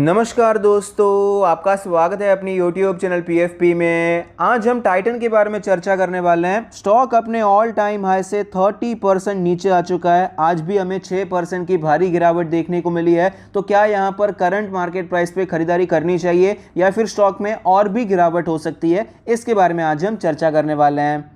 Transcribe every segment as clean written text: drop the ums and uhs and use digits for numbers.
नमस्कार दोस्तों, आपका स्वागत है अपनी YouTube चैनल PFP में। आज हम टाइटन के बारे में चर्चा करने वाले हैं। स्टॉक अपने ऑल टाइम हाई से 30% नीचे आ चुका है। आज भी हमें 6% की भारी गिरावट देखने को मिली है। तो क्या यहाँ पर करंट मार्केट प्राइस पे खरीदारी करनी चाहिए या फिर स्टॉक में और भी गिरावट हो सकती है, इसके बारे में आज हम चर्चा करने वाले हैं।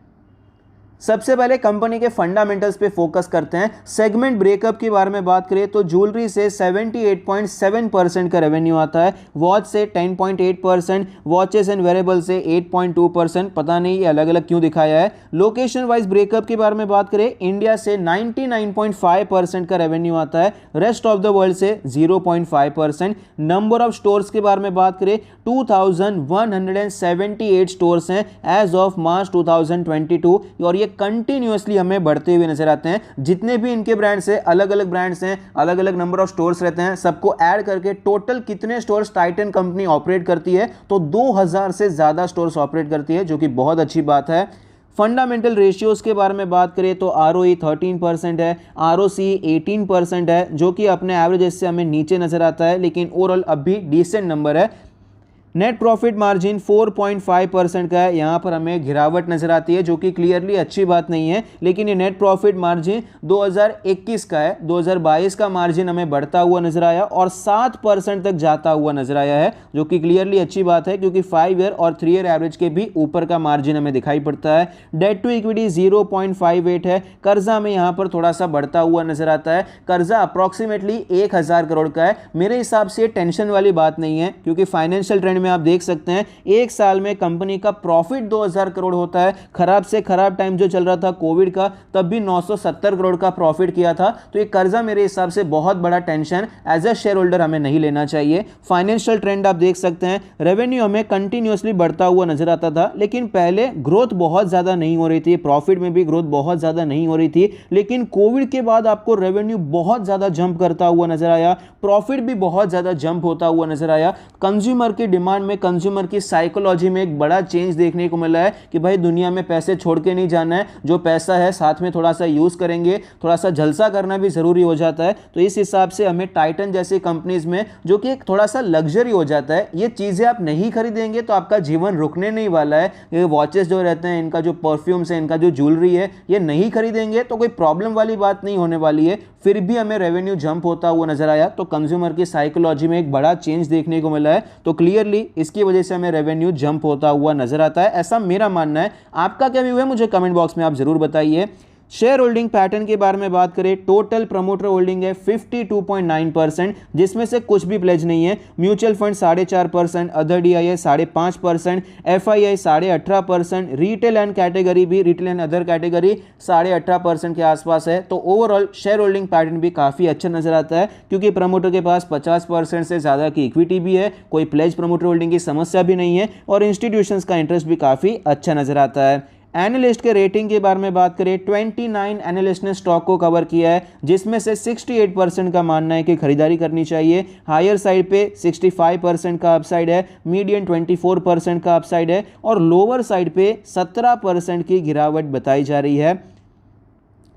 सबसे पहले कंपनी के फंडामेंटल्स पे फोकस करते हैं। सेगमेंट ब्रेकअप के बारे में बात करें तो ज्वेलरी से 78.7% का रेवेन्यू आता है, वॉच से 10.8%, वॉचेस एंड वेरेबल से 8.2%। पता नहीं ये अलग अलग क्यों दिखाया है। लोकेशन वाइज ब्रेकअप के बारे में बात करें, इंडिया से 99.5% का रेवेन्यू आता है, रेस्ट ऑफ द वर्ल्ड से 0.5%। नंबर ऑफ स्टोर्स के बारे में बात करें 2178 स्टोर्स हैं एज ऑफ मार्च 2022 और ये कंटिन्यूअसली हमें बढ़ते हुए नजर आते हैं। जितने भी इनके ब्रांड्स हैं, अलग अलग ब्रांड्स हैं, अलग अलग नंबर ऑफ स्टोर्स रहते हैं, सबको ऐड करके टोटल कितने स्टोर्स टाइटन कंपनी ऑपरेट करती है तो 2000 से ज्यादा स्टोर्स ऑपरेट करती है, जो कि बहुत अच्छी बात है। फंडामेंटल रेशियोज के बारे में बात करें तो ROE 13% है, ROC 18% है, जो कि अपने एवरेज से हमें नीचे नजर आता है, लेकिन ओवरऑल अब भी डिसेंट नंबर है। नेट प्रॉफिट मार्जिन 4.5% का है। यहाँ पर हमें गिरावट नजर आती है, जो कि क्लियरली अच्छी बात नहीं है, लेकिन ये नेट प्रॉफिट मार्जिन 2021 का है। 2022 का मार्जिन हमें बढ़ता हुआ नजर आया और 7% तक जाता हुआ नजर आया है, जो कि क्लियरली अच्छी बात है, क्योंकि 5 ईयर और 3 ईयर एवरेज के भी ऊपर का मार्जिन हमें दिखाई पड़ता है। डेट टू इक्विटी 0.58 है। कर्जा में यहाँ पर थोड़ा सा बढ़ता हुआ नजर आता है। कर्जा अप्रॉक्सीमेटली 1000 करोड़ का है। मेरे हिसाब से टेंशन वाली बात नहीं है, क्योंकि फाइनेंशियल ट्रेंड में आप देख सकते हैं एक साल में कंपनी का प्रॉफिट 2000 करोड़ होता है। खराब से खराब टाइम जो चल रहा था कोविड का, तब भी 970 करोड़ का प्रॉफिट किया था। तो ये कर्जा मेरे हिसाब से बहुत बड़ा tension as a share holder हमें नहीं लेना चाहिए। फाइनेंशियल ट्रेंड आप देख सकते हैं, रेवेन्यू हमें कंटिन्यूअसली बढ़ता हुआ नजर आता था, लेकिन पहले ग्रोथ बहुत ज्यादा नहीं हो रही थी, प्रॉफिट में भी ग्रोथ बहुत ज्यादा नहीं हो रही थी। लेकिन कोविड के बाद आपको रेवेन्यू बहुत ज्यादा जंप करता हुआ नजर आया, प्रॉफिट भी बहुत ज्यादा जंप होता हुआ नजर आया। कंज्यूमर की डिमांड में, कंज्यूमर की साइकोलॉजी में एक बड़ा चेंज देखने को मिला है कि भाई दुनिया में पैसे छोड़ के नहीं जाना है, जो पैसा है साथ में थोड़ा सा यूज करेंगे, थोड़ा सा जलसा करना भी जरूरी हो जाता है। तो इस हिसाब से हमें टाइटन जैसी कंपनीज में, जो कि एक थोड़ा सा लग्जरी हो जाता है, ये चीजें आप नहीं खरीदेंगे तो आपका जीवन रुकने नहीं वाला है। ये वॉचेस जो रहते हैं, इनका जो परफ्यूम्स है, इनका जो ज्वेलरी है, ये नहीं खरीदेंगे तो कोई प्रॉब्लम वाली बात नहीं होने वाली है। फिर भी हमें रेवेन्यू जंप होता हुआ नजर आया, तो कंज्यूमर की साइकोलॉजी में एक बड़ा चेंज देखने को मिला है। तो क्लियरली इसकी वजह से हमें रेवेन्यू जंप होता हुआ नजर आता है, ऐसा मेरा मानना है। आपका क्या व्यू है मुझे कमेंट बॉक्स में आप जरूर बताइए। शेयर होल्डिंग पैटर्न के बारे में बात करें, टोटल प्रमोटर होल्डिंग है 52.9%, जिसमें से कुछ भी प्लेज नहीं है। Mutual fund 4.5%, other DII 5.5%, FII 18.5%, retail and category भी, रिटेल एंड अदर कैटेगरी 18.5% के आसपास है। तो ओवरऑल शेयर होल्डिंग पैटर्न भी काफी अच्छा नजर आता है, क्योंकि प्रमोटर के पास 50% से ज्यादा की इक्विटी भी है, कोई प्लेज प्रमोटर होल्डिंग की समस्या भी नहीं है, और इंस्टीट्यूशंस का इंटरेस्ट भी काफी अच्छा नजर आता है। एनालिस्ट के रेटिंग के बारे में बात करें, 29 एनालिस्ट ने स्टॉक को कवर किया है, जिसमें से 68% का मानना है कि खरीदारी करनी चाहिए। हायर साइड पे 65% का अपसाइड है, मीडियन 24% का अपसाइड है, और लोअर साइड पे 17% की गिरावट बताई जा रही है।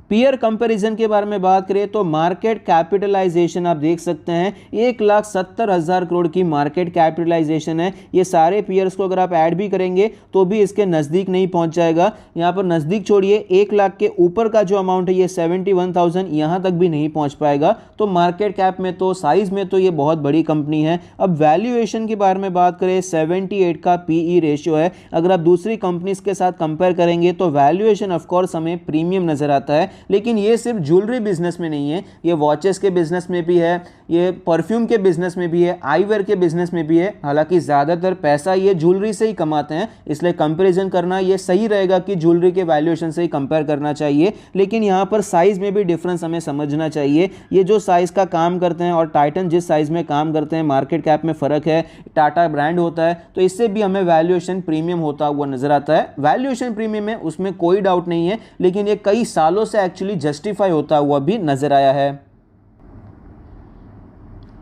पीयर कंपैरिजन के बारे में बात करें तो मार्केट कैपिटलाइजेशन आप देख सकते हैं 1,70,000 करोड़ की मार्केट कैपिटलाइजेशन है। ये सारे पीयर्स को अगर आप ऐड भी करेंगे तो भी इसके नज़दीक नहीं पहुंच जाएगा। यहाँ पर नज़दीक छोड़िए, 1 लाख के ऊपर का जो अमाउंट है ये 71,000, यहाँ तक भी नहीं पहुँच पाएगा। तो मार्केट कैप में तो, साइज में तो ये बहुत बड़ी कंपनी है। अब वैल्यूएशन के बारे में बात करें, 78 का PE रेशियो है। अगर आप दूसरी कंपनीज के साथ कंपेयर करेंगे तो वैल्यूएशन ऑफकोर्स हमें प्रीमियम नजर आता है, लेकिन ये सिर्फ ज्वेलरी बिजनेस में नहीं है, ये वॉचेस के बिजनेस में भी है, ये परफ्यूम के बिजनेस में भी है, आईवेयर के बिजनेस में भी है। हालांकि ज्यादातर पैसा ये ज्वेलरी से ही कमाते हैं, इसलिए कंपैरिजन करना ये सही रहेगा कि ज्वेलरी के वैल्यूएशन से ही कंपेयर करना चाहिए। लेकिन यहाँ पर साइज में भी डिफरेंस हमें समझना चाहिए। ये जो साइज का काम करते हैं और टाइटन जिस साइज में काम करते हैं, मार्केट कैप में फर्क है, टाटा ब्रांड होता है, तो इससे भी हमें वैल्यूएशन प्रीमियम होता हुआ नजर आता है। वैल्यूएशन प्रीमियम है, उसमें कोई डाउट नहीं है, लेकिन ये कई सालों से एक्चुअली जस्टिफाई होता हुआ भी नजर आया है।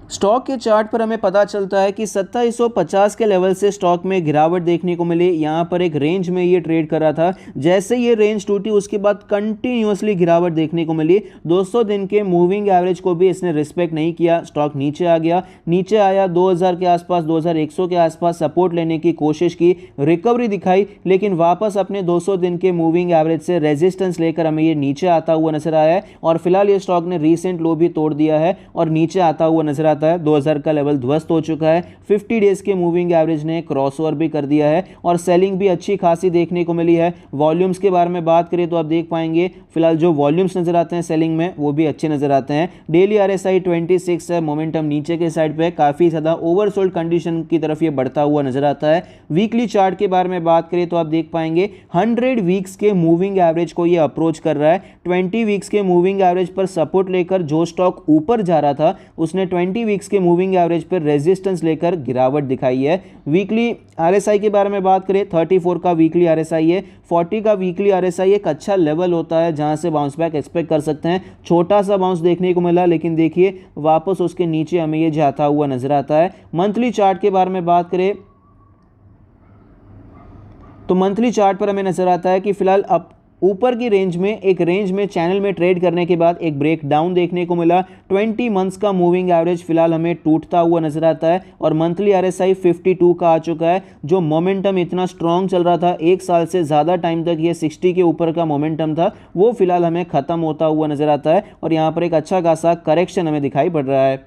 स्टॉक के चार्ट पर हमें पता चलता है कि 2750 के लेवल से स्टॉक में गिरावट देखने को मिली। यहाँ पर एक रेंज में ये ट्रेड कर रहा था, जैसे ये रेंज टूटी उसके बाद कंटिन्यूअसली गिरावट देखने को मिली। 200 दिन के मूविंग एवरेज को भी इसने रिस्पेक्ट नहीं किया, स्टॉक नीचे आ गया, नीचे आया 2000 के आसपास, 2100 के आसपास सपोर्ट लेने की कोशिश की, रिकवरी दिखाई, लेकिन वापस अपने 200 दिन के मूविंग एवरेज से रेजिस्टेंस लेकर हमें ये नीचे आता हुआ नजर आया है। और फिलहाल ये स्टॉक ने रीसेंट लो भी तोड़ दिया है और नीचे आता हुआ नजर आता है। 2000 का लेवल ध्वस्त हो चुका है। 50 डेज के मूविंग एवरेज ने क्रॉसओवर भी कर दिया है और सेलिंग भी अच्छी खासी देखने को मिली है। वॉल्यूम्स के बारे में बात करें तो आप देख पाएंगे फिलहाल जो वॉल्यूम्स नजर आते हैं सेलिंग में वो भी अच्छे नजर आते हैं। डेली RSI 26 है, मोमेंटम नीचे के साइड पे काफी ज्यादा ओवरसोल्ड कंडीशन की तरफ ये बढ़ता हुआ नजर आता है। वीकली चार्ट के बारे में बात करें तो आप देख पाएंगे 100 वीक्स के मूविंग एवरेज को ये अप्रोच कर रहा है। 20 वीक्स के मूविंग एवरेज पर सपोर्ट लेकर जो स्टॉक ऊपर जा रहा था उसने 20 वीक्स के मूविंग एवरेज पर रेजिस्टेंस लेकर गिरावट दिखाई है। वीकली RSI के बारे में बात करें 34 का वीकली RSI है, 40 का वीकली RSI एक अच्छा लेवल होता है जहां से बाउंस बैक एक्सपेक्ट कर सकते हैं। छोटा सा बाउंस देखने को मिला लेकिन देखिए वापस उसके नीचे हमें ये जाता हुआ नजर आता है। मंथली चार्ट के बारे में बात करें तो मंथली चार्ट पर हमें नजर आता है कि फिलहाल अब ऊपर की रेंज में एक रेंज में चैनल में ट्रेड करने के बाद एक ब्रेक डाउन देखने को मिला। 20 मंथ्स का मूविंग एवरेज फिलहाल हमें टूटता हुआ नजर आता है और मंथली RSI 52 का आ चुका है। जो मोमेंटम इतना स्ट्रांग चल रहा था एक साल से ज़्यादा टाइम तक, ये 60 के ऊपर का मोमेंटम था, वो फिलहाल हमें ख़त्म होता हुआ नजर आता है और यहाँ पर एक अच्छा खासा करेक्शन हमें दिखाई पड़ रहा है।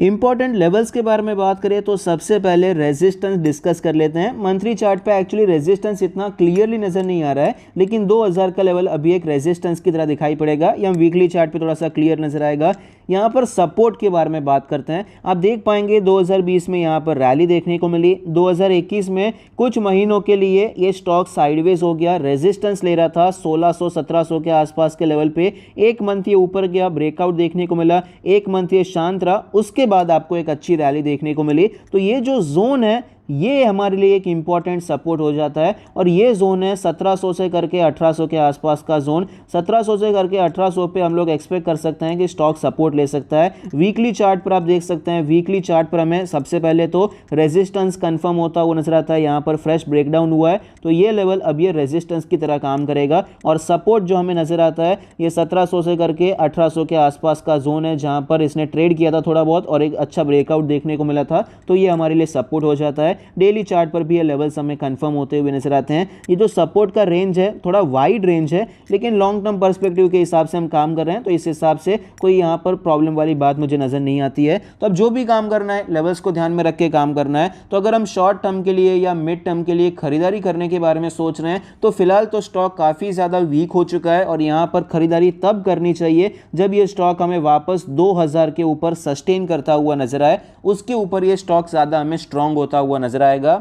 इंपॉर्टेंट लेवल्स के बारे में बात करें तो सबसे पहले रेजिस्टेंस डिस्कस कर लेते हैं। मंथली चार्ट पे एक्चुअली रेजिस्टेंस इतना क्लियरली नजर नहीं आ रहा है लेकिन 2000 का लेवल अभी एक रेजिस्टेंस की तरह दिखाई पड़ेगा। या वीकली चार्ट पे थोड़ा सा क्लियर नजर आएगा। यहाँ पर सपोर्ट के बारे में बात करते हैं। आप देख पाएंगे 2020 में यहाँ पर रैली देखने को मिली। 2021 में कुछ महीनों के लिए ये स्टॉक साइडवेज हो गया, रेजिस्टेंस ले रहा था 1600-1700 के आसपास के लेवल पे। एक मंथ ये ऊपर गया, ब्रेकआउट देखने को मिला, एक मंथ ये शांत रहा, उसके बाद आपको एक अच्छी रैली देखने को मिली। तो ये जो जोन है ये हमारे लिए एक इंपॉर्टेंट सपोर्ट हो जाता है और ये जोन है 1700 से करके 1800 के आसपास का जोन। 1700 से करके 1800 पे हम लोग एक्सपेक्ट कर सकते हैं कि स्टॉक सपोर्ट ले सकता है। वीकली चार्ट पर आप देख सकते हैं, वीकली चार्ट पर हमें सबसे पहले तो रेजिस्टेंस कंफर्म होता हुआ नजर आता है। यहाँ पर फ्रेश ब्रेकडाउन हुआ है तो ये लेवल अब ये रेजिस्टेंस की तरह काम करेगा और सपोर्ट जो हमें नजर आता है ये 1700 से करके 1800 के आसपास का जोन है जहाँ पर इसने ट्रेड किया था थोड़ा बहुत और एक अच्छा ब्रेकआउट देखने को मिला था, तो ये हमारे लिए सपोर्ट हो जाता है। डेली चार्ट पर भी ये लेवल्स हमें कंफर्म होते हुए नजर आते हैं। ये जो सपोर्ट का रेंज है थोड़ा वाइड रेंज है लेकिन लॉन्ग टर्म पर्सपेक्टिव के हिसाब से हम काम कर रहे हैं तो इस हिसाब से कोई यहाँ पर प्रॉब्लम वाली बात मुझे नजर नहीं आती है। तो अब जो भी काम करना है लेवल्स को ध्यान में रख के काम करना है। तो अगर हम शॉर्ट टर्म के लिए या मिड टर्म के लिए खरीदारी करने के बारे में सोच रहे हैं तो फिलहाल तो स्टॉक काफी ज्यादा वीक हो चुका है और यहाँ पर खरीदारी तब करनी चाहिए जब ये स्टॉक हमें वापस 2000 के ऊपर सस्टेन करता हुआ नजर आए, उसके ऊपर ये स्टॉक ज्यादा हमें स्ट्रांग होता हुआ नजर आएगा।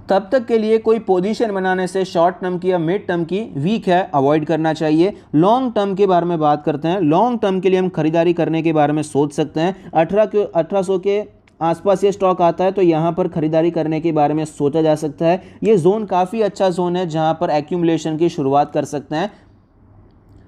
तब तक के लिए कोई पोजीशन बनाने से शॉर्ट टर्म की या मिड टर्म की वीक है अवॉइड करना चाहिए। लॉन्ग टर्म के बारे में बात करते हैं। लॉन्ग टर्म के लिए हम खरीदारी करने के बारे में सोच सकते हैं। 1800 के आसपास ये स्टॉक आता है तो यहाँ पर खरीदारी करने के बारे में सोचा जा सकता है। ये जोन काफ़ी अच्छा जोन है जहाँ पर एक्यूमुलेशन की शुरुआत कर सकते हैं।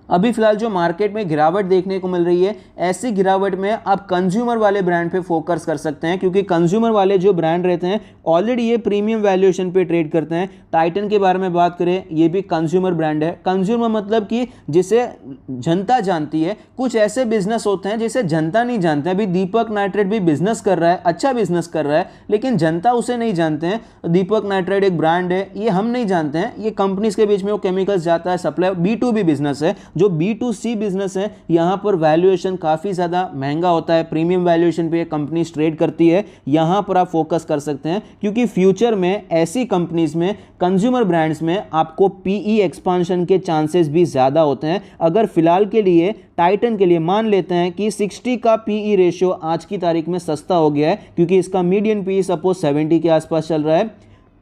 अभी फिलहाल जो मार्केट में गिरावट देखने को मिल रही है, ऐसी गिरावट में आप कंज्यूमर वाले ब्रांड पे फोकस कर सकते हैं क्योंकि कंज्यूमर वाले जो ब्रांड रहते हैं ऑलरेडी ये प्रीमियम वैल्यूएशन पे ट्रेड करते हैं। टाइटन के बारे में बात करें, ये भी कंज्यूमर ब्रांड है। कंज्यूमर मतलब कि जिसे जनता जानती है। कुछ ऐसे बिजनेस होते हैं जिसे जनता नहीं जानते। अभी दीपक नाइट्रेट भी बिजनेस कर रहा है, अच्छा बिजनेस कर रहा है, लेकिन जनता उसे नहीं जानते हैं। दीपक नाइट्रेट एक ब्रांड है, ये हम नहीं जानते हैं। ये कंपनीज के बीच में वो केमिकल्स जाता है, सप्लाई B2B बिजनेस है। जो B2C बिजनेस है यहाँ पर वैल्यूएशन काफ़ी ज़्यादा महंगा होता है, प्रीमियम वैल्यूएशन पे कंपनी ट्रेड करती है। यहाँ पर आप फोकस कर सकते हैं क्योंकि फ्यूचर में ऐसी कंपनीज में कंज्यूमर ब्रांड्स में आपको PE एक्सपांशन के चांसेस भी ज़्यादा होते हैं। अगर फिलहाल के लिए टाइटन के लिए मान लेते हैं कि 60 का PE रेशियो आज की तारीख में सस्ता हो गया है क्योंकि इसका मीडियन PE सपोज 70 के आसपास चल रहा है।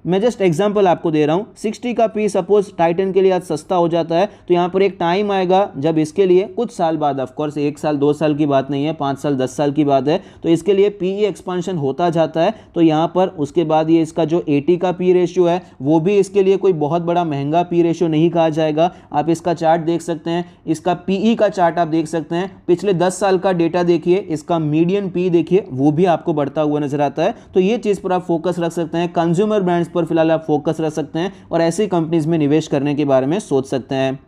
मैं जस्ट एग्जांपल आपको दे रहा हूँ, 60 का पी सपोज टाइटन के लिए आज सस्ता हो जाता है, तो यहाँ पर एक टाइम आएगा जब इसके लिए कुछ साल बाद, ऑफकोर्स 1 साल 2 साल की बात नहीं है, 5 साल 10 साल की बात है, तो इसके लिए पीई एक्सपांशन होता जाता है। तो यहाँ पर उसके बाद ये इसका जो 80 का पी रेशियो है वो भी इसके लिए कोई बहुत बड़ा महंगा पी रेशियो नहीं कहा जाएगा। आप इसका चार्ट देख सकते हैं, इसका पीई का चार्ट आप देख सकते हैं, पिछले 10 साल का डेटा देखिए, इसका मीडियन पी देखिए, वो भी आपको बढ़ता हुआ नजर आता है। तो ये चीज़ पर आप फोकस रख सकते हैं, कंज्यूमर ब्रांड्स पर फिलहाल आप फोकस रख सकते हैं और ऐसी कंपनीज में निवेश करने के बारे में सोच सकते हैं।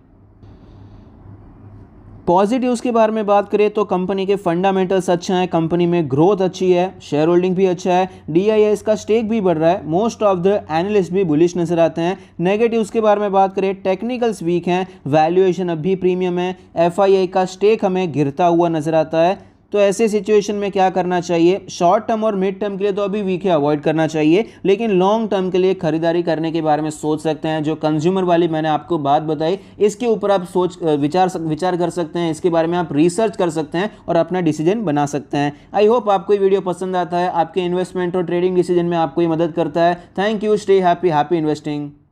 पॉजिटिव्स के बारे में बात करें तो कंपनी के फंडामेंटल्स अच्छा है, कंपनी में ग्रोथ अच्छी है, शेयर होल्डिंग भी अच्छा है, डीआईएस का स्टेक भी बढ़ रहा है, मोस्ट ऑफ द एनालिस्ट भी बुलिश नजर आते हैं। नेगेटिव्स के बारे में बात करें, टेक्निकल्स वीक हैं, वैल्यूएशन अब भी प्रीमियम है, एफआईआई का स्टेक हमें गिरता हुआ नजर आता है। तो ऐसे सिचुएशन में क्या करना चाहिए, शॉर्ट टर्म और मिड टर्म के लिए तो अभी वीक है, अवॉइड करना चाहिए, लेकिन लॉन्ग टर्म के लिए खरीदारी करने के बारे में सोच सकते हैं। जो कंज्यूमर वाली मैंने आपको बात बताई, इसके ऊपर आप विचार कर सकते हैं, इसके बारे में आप रिसर्च कर सकते हैं और अपना डिसीजन बना सकते हैं। आई होप आपको ये वीडियो पसंद आता है, आपके इन्वेस्टमेंट और ट्रेडिंग डिसीजन में आपको ये मदद करता है। Thank you, stay happy, happy investing.